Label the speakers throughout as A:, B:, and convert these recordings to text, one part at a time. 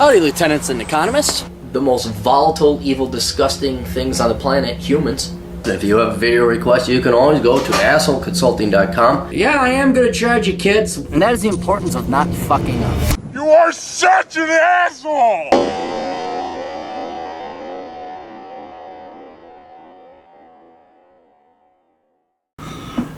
A: Howdy, lieutenants and economists.
B: The most volatile, evil, disgusting things on the planet, humans. If you have a video request, you can always go to assholeconsulting.com.
A: Yeah, I am gonna charge you, kids. And that is the importance of not fucking up.
C: You are such an asshole!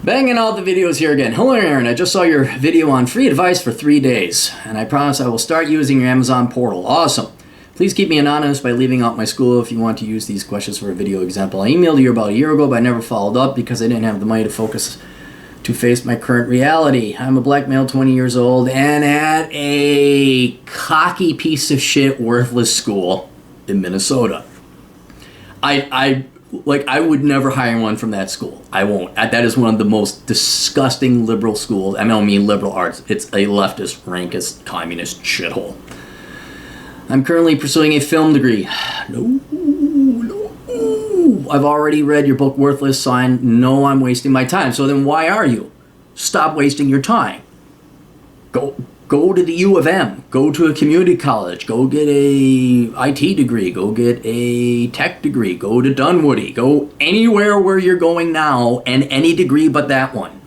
A: Banging out the videos here again. Hello, Aaron. I just saw your video on free advice for 3 days, and I promise I will start using your Amazon portal. Awesome. Please keep me anonymous by leaving out my school if you want to use these questions for a video example. I emailed you about a year ago, but I never followed up because I didn't have the money to face my current reality. I'm a black male, 20 years old, and at a cocky piece of shit, worthless school in Minnesota. I would never hire one from that school. I won't. That is one of the most disgusting liberal schools. I don't mean liberal arts. It's a leftist, rankist, communist shithole. I'm currently pursuing a film degree. No. I've already read your book, Worthless, so I know I'm wasting my time. So then why are you? Stop wasting your time. Go to the U of M. Go to a community college. Go get a IT degree. Go get a tech degree. Go to Dunwoody. Go anywhere where you're going now, and any degree but that one.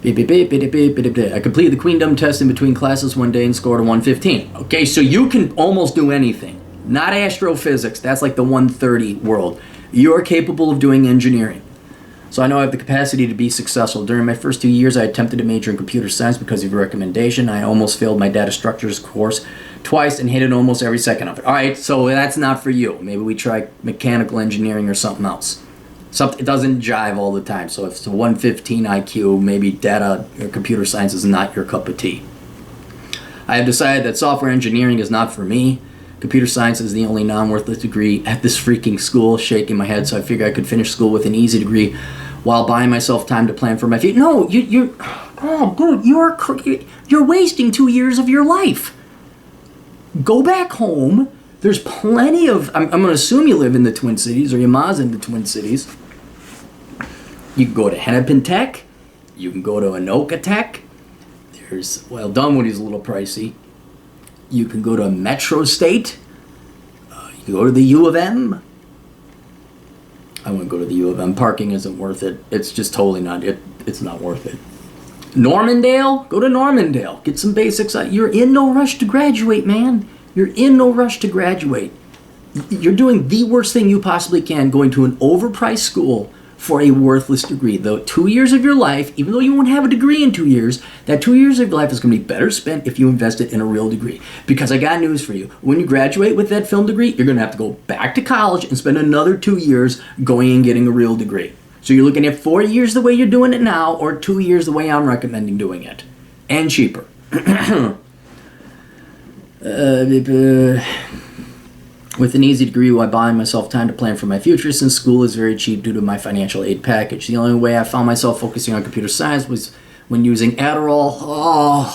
A: I completed the Queendom test in between classes one day and scored a 115. Okay, so you can almost do anything. Not astrophysics. That's like the 130 world. You're capable of doing engineering. So I know I have the capacity to be successful. During my first 2 years, I attempted to major in computer science because of your recommendation. I almost failed my data structures course twice and hated almost every second of it. All right, so that's not for you. Maybe we try mechanical engineering or something else. It doesn't jive all the time. So if it's a 115 IQ, maybe data or computer science is not your cup of tea. I have decided that software engineering is not for me. Computer science is the only non-worthless degree at this freaking school. Shaking my head, so I figured I could finish school with an easy degree while buying myself time to plan for my future. No, you're wasting 2 years of your life. Go back home. There's plenty of. I'm going to assume you live in the Twin Cities, or your ma's in the Twin Cities. You can go to Hennepin Tech. You can go to Anoka Tech. Dunwoody's a little pricey. You can go to Metro State. You can go to the U of M. I wouldn't go to the U of M. Parking isn't worth it. It's just totally not. It's not worth it. Normandale? Go to Normandale. Get some basics. You're in no rush to graduate, man. You're in no rush to graduate. You're doing the worst thing you possibly can, going to an overpriced school for a worthless degree. The 2 years of your life, even though you won't have a degree in 2 years, that 2 years of your life is going to be better spent if you invest it in a real degree. Because I got news for you. When you graduate with that film degree, you're going to have to go back to college and spend another 2 years going and getting a real degree. So you're looking at 4 years the way you're doing it now, or 2 years the way I'm recommending doing it. And cheaper. With an easy degree while buying myself time to plan for my future, since school is very cheap due to my financial aid package. The only way I found myself focusing on computer science was when using Adderall.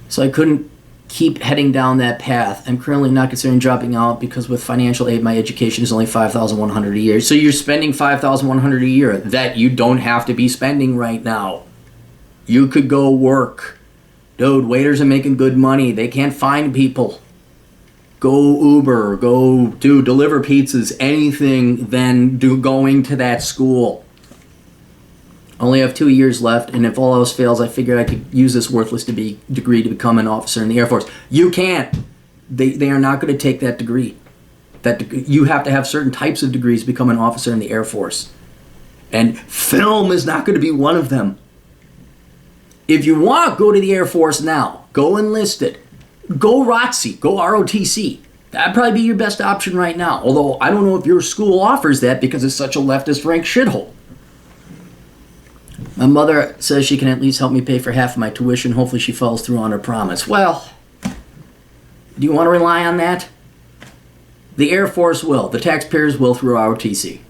A: So I couldn't keep heading down that path. I'm currently not considering dropping out because with financial aid, my education is only $5,100 a year. So you're spending $5,100 a year that you don't have to be spending right now. You could go work. Dude, waiters are making good money. They can't find people. Go Uber, go deliver pizzas, anything than going to that school. Only have 2 years left, and if all else fails, I figured I could use this worthless degree to become an officer in the Air Force. You can't. They are not going to take that degree. You have to have certain types of degrees to become an officer in the Air Force. And film is not going to be one of them. If you want, go to the Air Force now. Go enlisted. Go ROTC. Go ROTC. That'd probably be your best option right now. Although, I don't know if your school offers that because it's such a leftist rank shithole. My mother says she can at least help me pay for half of my tuition. Hopefully she follows through on her promise. Well, do you want to rely on that? The Air Force will. The taxpayers will through ROTC.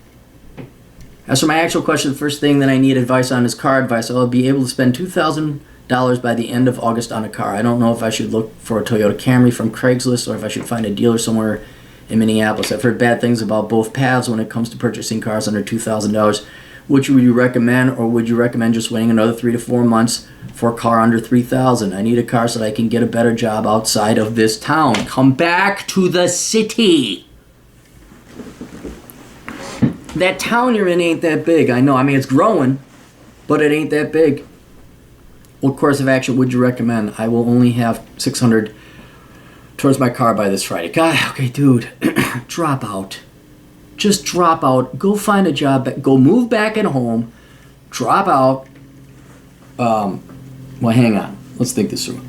A: As for my actual question, the first thing that I need advice on is car advice. I'll be able to spend $2,000 by the end of August on a car. I don't know if I should look for a Toyota Camry from Craigslist or if I should find a dealer somewhere in Minneapolis. I've heard bad things about both paths when it comes to purchasing cars under $2,000. Which would you recommend, or would you recommend just waiting another 3 to 4 months for a car under $3,000? I need a car so that I can get a better job outside of this town. Come back to the city. That town you're in ain't that big. I know. I mean, it's growing, but it ain't that big. What course of action would you recommend? I will only have $600 towards my car by this Friday. God, okay, dude, drop out. Just drop out. Go find a job. Go move back at home. Drop out. Well, hang on. Let's think this through.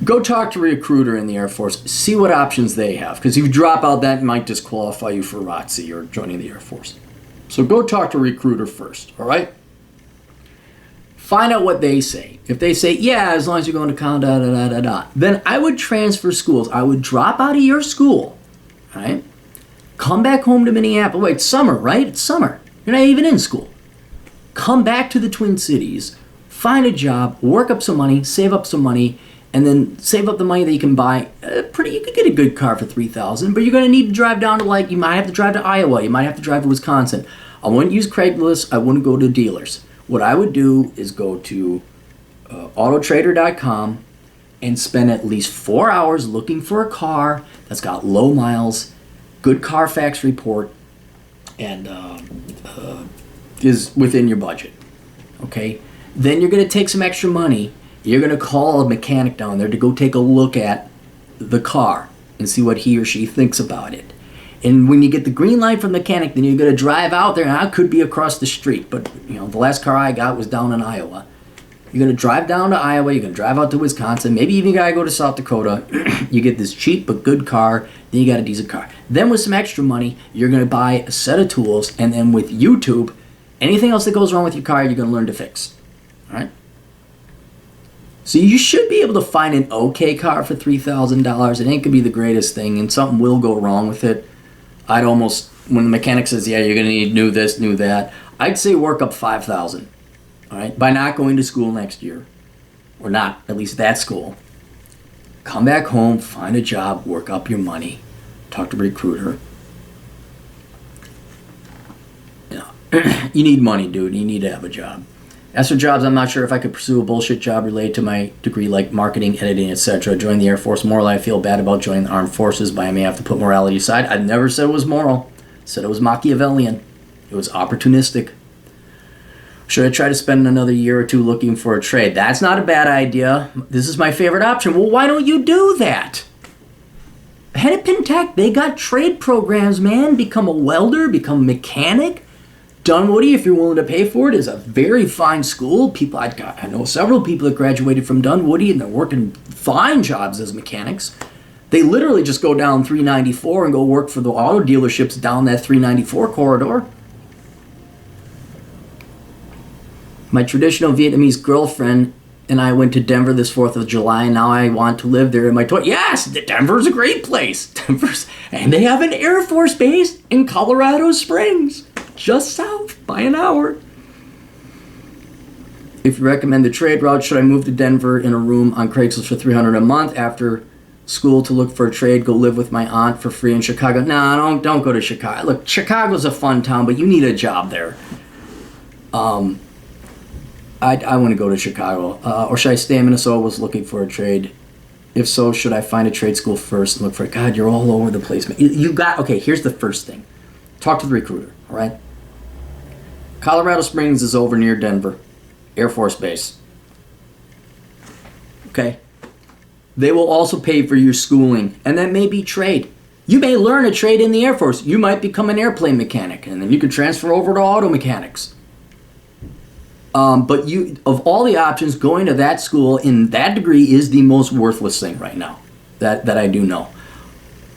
A: Go talk to a recruiter in the Air Force. See what options they have. Because if you drop out, that might disqualify you for ROTC or joining the Air Force. So go talk to a recruiter first, all right? Find out what they say. If they say, yeah, as long as you're going to college, then I would transfer schools. I would drop out of your school, all right? Come back home to Minneapolis. Wait, it's summer, right? It's summer. You're not even in school. Come back to the Twin Cities, find a job, work up some money, save up some money, and then save up the money that you can buy. You could get a good car for $3,000, but you're going to need to drive down to, you might have to drive to Iowa. You might have to drive to Wisconsin. I wouldn't use Craigslist. I wouldn't go to dealers. What I would do is go to autotrader.com and spend at least 4 hours looking for a car that's got low miles, good Carfax report, and is within your budget. Okay? Then you're going to take some extra money. You're going to call a mechanic down there to go take a look at the car and see what he or she thinks about it. And when you get the green light from the mechanic, then you're going to drive out there, and I could be across the street, but the last car I got was down in Iowa. You're going to drive down to Iowa, you're going to drive out to Wisconsin, maybe even you got to go to South Dakota. You get this cheap but good car, then you got a decent car. Then with some extra money, you're going to buy a set of tools, and then with YouTube, anything else that goes wrong with your car, you're going to learn to fix. All right? So you should be able to find an okay car for $3,000. It ain't going to be the greatest thing, and something will go wrong with it. I'd almost, when the mechanic says, yeah, you're going to need new this, new that, I'd say work up $5,000, all right, by not going to school next year, or not, at least that school. Come back home, find a job, work up your money, talk to a recruiter. You need money, dude. You need to have a job. As for jobs, I'm not sure if I could pursue a bullshit job related to my degree like marketing, editing, etc. Join the Air Force. Morally, I feel bad about joining the armed forces, but I may have to put morality aside. I never said it was moral. I said it was Machiavellian. It was opportunistic. Should I try to spend another year or two looking for a trade? That's not a bad idea. This is my favorite option. Well, why don't you do that? Hennepin Tech, they got trade programs, man. Become a welder, become a mechanic. Dunwoody, if you're willing to pay for it, is a very fine school. I know several people that graduated from Dunwoody, and they're working fine jobs as mechanics. They literally just go down 394 and go work for the auto dealerships down that 394 corridor. My traditional Vietnamese girlfriend and I went to Denver this 4th of July, and now I want to live there in my 20s. Yes, Denver's a great place. And they have an Air Force base in Colorado Springs, just south by an hour. If you recommend the trade route, should I move to Denver in a room on Craigslist for $300 a month after school to look for a trade, go live with my aunt for free in Chicago? No, don't go to Chicago. Look, Chicago's a fun town, but you need a job there. I want to go to Chicago. Or should I stay in Minnesota, was looking for a trade? If so, should I find a trade school first and look for it? God, you're all over the place. Okay, here's the first thing. Talk to the recruiter, all right? Colorado Springs is over near Denver, Air Force Base. Okay? They will also pay for your schooling, and that may be trade. You may learn a trade in the Air Force. You might become an airplane mechanic, and then you can transfer over to auto mechanics. But of all the options, going to that school in that degree is the most worthless thing right now that I do know.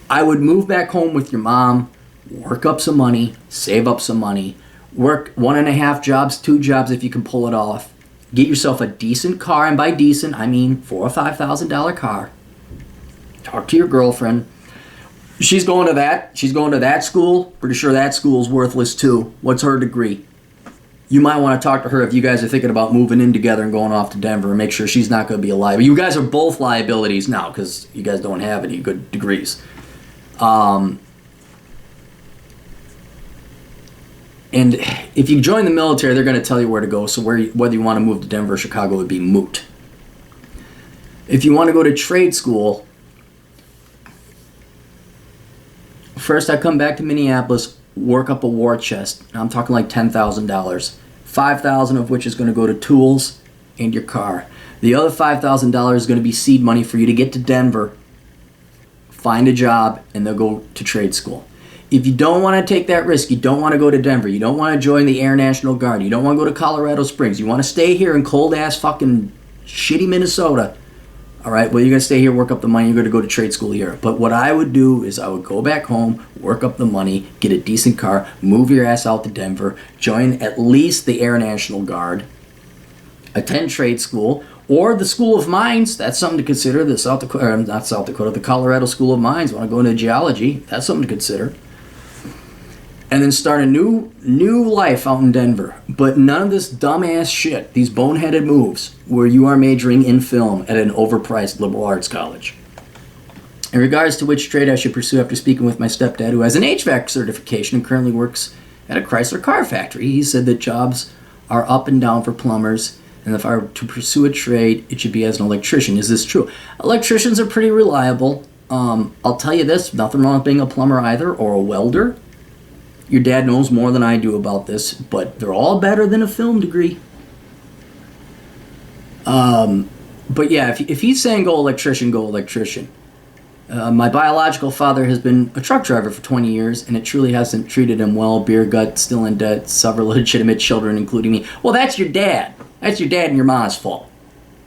A: I would move back home with your mom, work up some money, save up some money, work 1.5 jobs, 2 jobs if you can pull it off. Get yourself a decent car, and by decent, I mean $4,000 or $5,000 car. Talk to your girlfriend. She's going to that school. Pretty sure that school's worthless too. What's her degree? You might want to talk to her if you guys are thinking about moving in together and going off to Denver, and make sure she's not going to be a liability. You guys are both liabilities now because you guys don't have any good degrees. And if you join the military, they're going to tell you where to go. So whether you want to move to Denver or Chicago would be moot. If you want to go to trade school, first I come back to Minneapolis, work up a war chest. I'm talking like $10,000. $5,000 of which is going to go to tools and your car. The other $5,000 is going to be seed money for you to get to Denver, find a job, and they'll go to trade school. If you don't want to take that risk, you don't want to go to Denver, you don't want to join the Air National Guard, you don't want to go to Colorado Springs, you want to stay here in cold-ass fucking shitty Minnesota, all right, well, you're going to stay here, work up the money, you're going to go to trade school here. But what I would do is I would go back home, work up the money, get a decent car, move your ass out to Denver, join at least the Air National Guard, attend trade school, or the School of Mines. That's something to consider. The Colorado School of Mines. Want to go into geology? That's something to consider. And then start a new life out in Denver. But none of this dumbass shit, these boneheaded moves, where you are majoring in film at an overpriced liberal arts college. In regards to which trade I should pursue after speaking with my stepdad, who has an HVAC certification and currently works at a Chrysler car factory, he said that jobs are up and down for plumbers, and if I were to pursue a trade, it should be as an electrician. Is this true? Electricians are pretty reliable. I'll tell you this, nothing wrong with being a plumber either, or a welder. Your dad knows more than I do about this, but they're all better than a film degree. But yeah, if he's saying go electrician, go electrician. My biological father has been a truck driver for 20 years, and it truly hasn't treated him well. Beer gut, still in debt, several legitimate children, including me. Well, that's your dad. That's your dad and your mom's fault.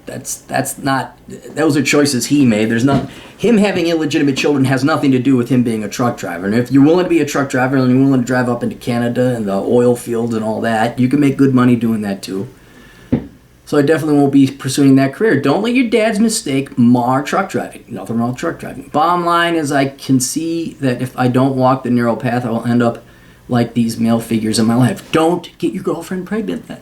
A: That's not. Those are choices he made. There's not. Him having illegitimate children has nothing to do with him being a truck driver. And if you're willing to be a truck driver and you're willing to drive up into Canada and the oil fields and all that, you can make good money doing that too. So I definitely won't be pursuing that career. Don't let your dad's mistake mar truck driving. Nothing wrong with truck driving. Bottom line is I can see that if I don't walk the narrow path, I will end up like these male figures in my life. Don't get your girlfriend pregnant then.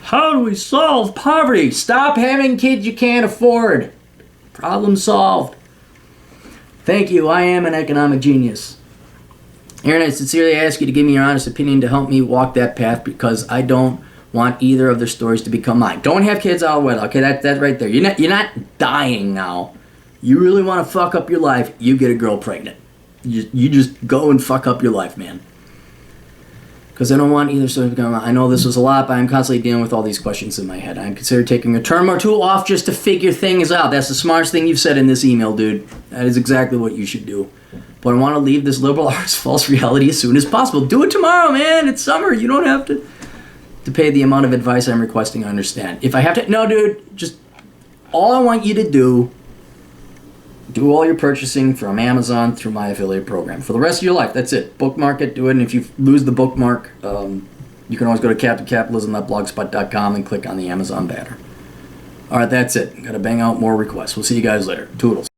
A: How do we solve poverty? Stop having kids you can't afford. Problem solved. Thank you. I am an economic genius. Aaron, I sincerely ask you to give me your honest opinion to help me walk that path because I don't want either of their stories to become mine. Don't have kids out of wedlock. Okay, that's right there. You're not dying now. You really want to fuck up your life, you get a girl pregnant. You just go and fuck up your life, man. Because I don't want either story to become mine. I know this was a lot, but I'm constantly dealing with all these questions in my head. I'm considering taking a term or two off just to figure things out. That's the smartest thing you've said in this email, dude. That is exactly what you should do. But I want to leave this liberal arts false reality as soon as possible. Do it tomorrow, man. It's summer. You don't have to pay the amount of advice I'm requesting. I understand. If I have to... No, dude. Just... All I want you to do all your purchasing from Amazon through my affiliate program. For the rest of your life, that's it. Bookmark it, do it. And if you lose the bookmark, you can always go to captaincapitalism.blogspot.com and click on the Amazon banner. All right, that's it. Got to bang out more requests. We'll see you guys later. Toodles.